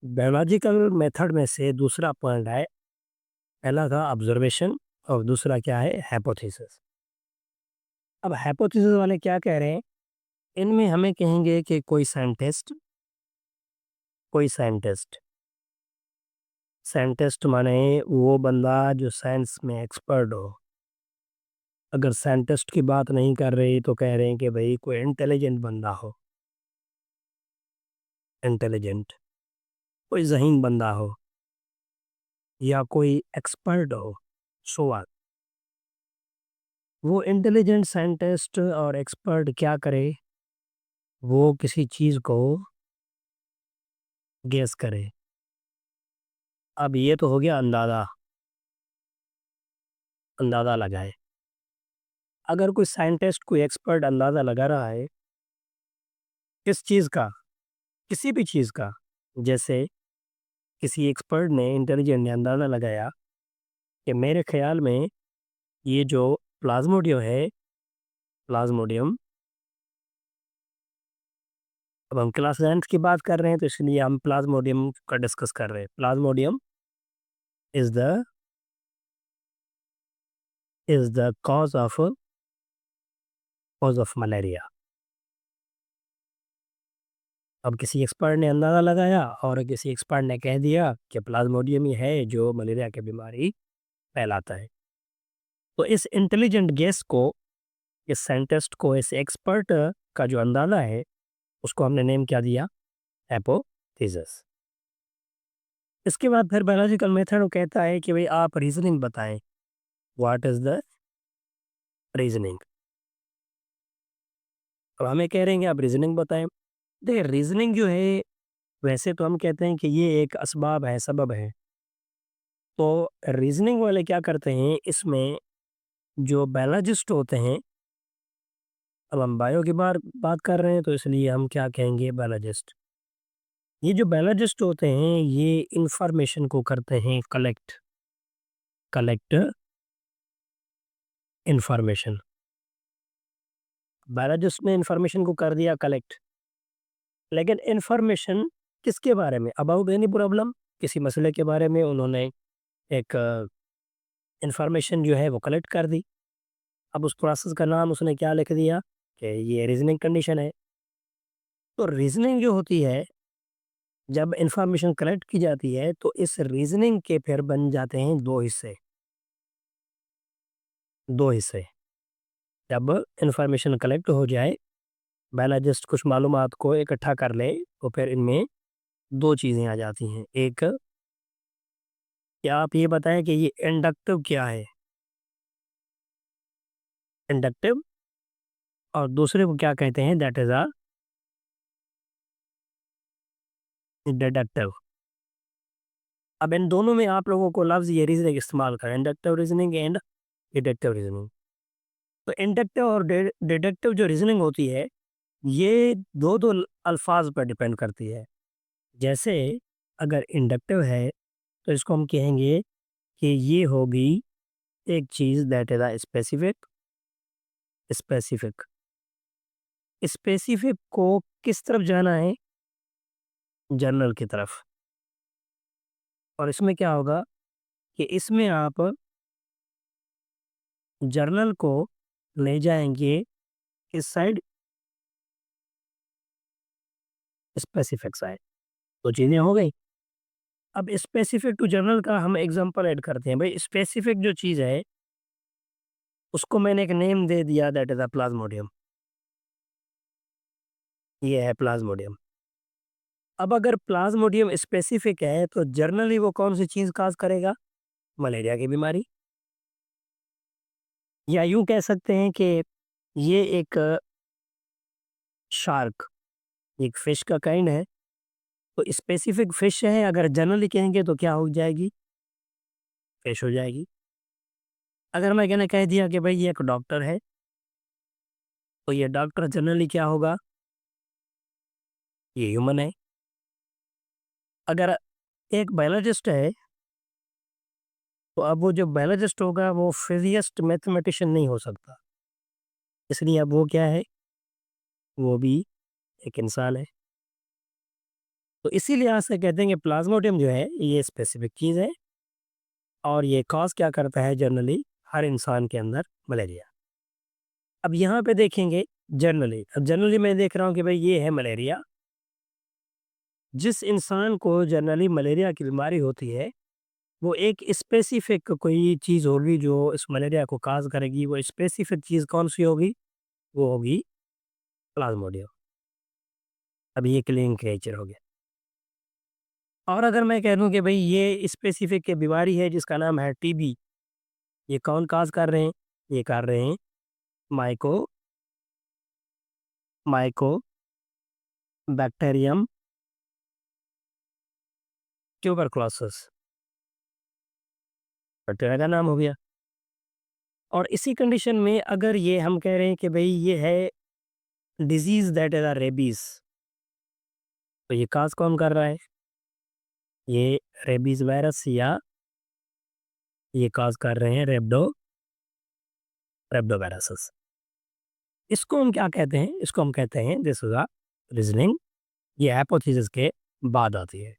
Biological method में से दूसरा पॉइंट है, पहला था ऑब्जर्वेशन और दूसरा क्या है हाइपोथेसिस। अब हाइपोथेसिस वाले क्या कह रहे हैं, इनमें हमें कहेंगे कि कोई साइंटिस्ट साइंटिस्ट माने वो बंदा जो साइंस में एक्सपर्ट हो। अगर साइंटिस्ट की बात नहीं कर रही तो कह रहे हैं कि भाई कोई इंटेलिजेंट बंदा हो, इंटेलिजेंट कोई ज़हीन बंदा हो या कोई एक्सपर्ट हो। सो वो इंटेलिजेंट साइंटिस्ट और एक्सपर्ट क्या करे, वो किसी चीज़ को गेस करे। अब ये तो हो गया अंदाज़ा, अंदाज़ा लगाए। अगर कोई साइंटिस्ट कोई एक्सपर्ट अंदाज़ा लगा रहा है किस चीज़ का, किसी भी चीज़ का, जैसे किसी एक्सपर्ट ने इंटेलिजेंट ने अंदाज़ा लगाया कि मेरे ख्याल में ये जो प्लाज्मोडियम है, प्लाज्मोडियम, अब हम क्लास लेंथ की बात कर रहे हैं तो इसलिए हम प्लाज्मोडियम का डिस्कस कर रहे हैं। Plasmodium is the is the cause of malaria. अब किसी एक्सपर्ट ने अंदाज़ा लगाया और किसी एक्सपर्ट ने कह दिया कि प्लाज्मोडियम ही है जो मलेरिया की बीमारी फैलाता है। तो इस इंटेलिजेंट गेस को, इस साइंटिस्ट को, इस एक्सपर्ट का जो अंदाज़ा है उसको हमने नेम क्या दिया, हाइपोथेसिस। इसके बाद फिर बायोलॉजिकल मेथड कहता है कि भाई आप रीजनिंग बताएं। What is the reasoning. अब हमें कह रहे हैं कि आप रीजनिंग बताएं। देखिए रीजनिंग जो है, वैसे तो हम कहते हैं कि ये एक असबाब है, सबब है। तो रीजनिंग वाले क्या करते हैं, इसमें जो बायोलॉजिस्ट होते हैं, अब हम बायो की बात कर रहे हैं तो इसलिए हम क्या कहेंगे, बायोलॉजिस्ट। ये जो बायोलॉजिस्ट होते हैं ये इंफॉर्मेशन को करते हैं कलेक्ट, कलेक्ट इंफॉर्मेशन। बायोलॉजिस्ट ने इंफॉर्मेशन को कर दिया कलेक्ट, लेकिन इंफॉर्मेशन किसके बारे में, अबाउट एनी प्रॉब्लम, किसी मसले के बारे में उन्होंने एक इंफॉर्मेशन जो है वो कलेक्ट कर दी। अब उस प्रोसेस का नाम उसने क्या लिख दिया कि ये रीजनिंग कंडीशन है। तो रीजनिंग जो होती है, जब इंफॉर्मेशन कलेक्ट की जाती है तो इस रीजनिंग के फिर बन जाते हैं दो हिस्से, दो हिस्से। जब इंफॉर्मेशन कलेक्ट हो जाए, बायोलॉजिस्ट कुछ मालूमात को इकट्ठा कर ले, तो फिर इनमें दो चीज़ें आ जाती हैं। एक, क्या आप ये बताएं कि ये इंडक्टिव क्या है, इंडक्टिव, और दूसरे को क्या कहते हैं, दैट इज अ डिडक्टिव। अब इन दोनों में आप लोगों को लफ्ज़ ये रीजनिंग इस्तेमाल करें, inductive reasoning and deductive reasoning. तो इंडक्टिव और डिडक्टिव जो रीजनिंग होती है, ये दो दो अल्फाज पर डिपेंड करती है। जैसे अगर इंडक्टिव है तो इसको हम कहेंगे कि ये होगी एक चीज़, that is a specific, specific. Specific को किस तरफ जाना है, जनरल की तरफ। और इसमें क्या होगा कि इसमें आप जर्नल को ले जाएंगे किस साइड, स्पेसिफिक साइड। तो चीज़ें हो गई। अब स्पेसिफिक टू जनरल का हम एग्जांपल ऐड करते हैं। भाई स्पेसिफिक जो चीज़ है उसको मैंने एक नेम दे दिया, दैट इज अ प्लाज्मोडियम। ये है प्लाज्मोडियम। अब अगर प्लाज्मोडियम स्पेसिफिक है तो जनरली वो कौन सी चीज़ काज करेगा, मलेरिया की बीमारी। या यूं कह सकते हैं कि ये एक शार्क, एक फिश का काइंड है। तो स्पेसिफिक फिश है, अगर जनरली कहेंगे तो क्या हो जाएगी, फिश हो जाएगी। अगर मैं कहने कह दिया कि भाई ये एक डॉक्टर है, तो ये डॉक्टर जनरली क्या होगा, ये ह्यूमन है। अगर एक बायोलॉजिस्ट है, तो अब वो जो बायोलॉजिस्ट होगा वो फिजिस्ट मैथमेटिशियन नहीं हो सकता, इसलिए अब वो क्या है, वो भी एक इंसान है। तो इसी लिहाज से कहते हैं कि प्लाज्मोडियम जो है ये स्पेसिफिक चीज़ है और ये कॉज़ क्या करता है जनरली हर इंसान के अंदर मलेरिया। अब यहाँ पे देखेंगे अब जनरली मैं देख रहा हूँ कि भाई ये है मलेरिया। जिस इंसान को जनरली मलेरिया की बीमारी होती है, वो एक स्पेसिफिक कोई चीज़ होगी जो इस मलेरिया को कॉज़ करेगी, वो स्पेसिफिक चीज़ कौन-सी होगी? वो होगी प्लाज़्मोडियम। अब ये क्लीन क्रिएचर हो गया। और अगर मैं कह दूँ कि भई ये स्पेसिफिक बीमारी है जिसका नाम है टीबी, ये कौन कॉज़ कर रहे हैं? ये कर रहे हैं माइको माइकोबैक्टीरियम ट्यूबरकुलोसिस, बैक्टीरिया का नाम हो गया। और इसी कंडीशन में अगर ये हम कह रहे हैं कि भई ये है disease that is a rabies, तो ये कॉज़ कौन कर रहा है? ये रेबीज़ वायरस या ये कॉज़ कर रहे हैं रेब्डोवायरसेस। इसको हम क्या कहते हैं? इसको हम कहते हैं दिस इज़ अ रीज़निंग। ये हाइपोथेसिस के बाद आती है।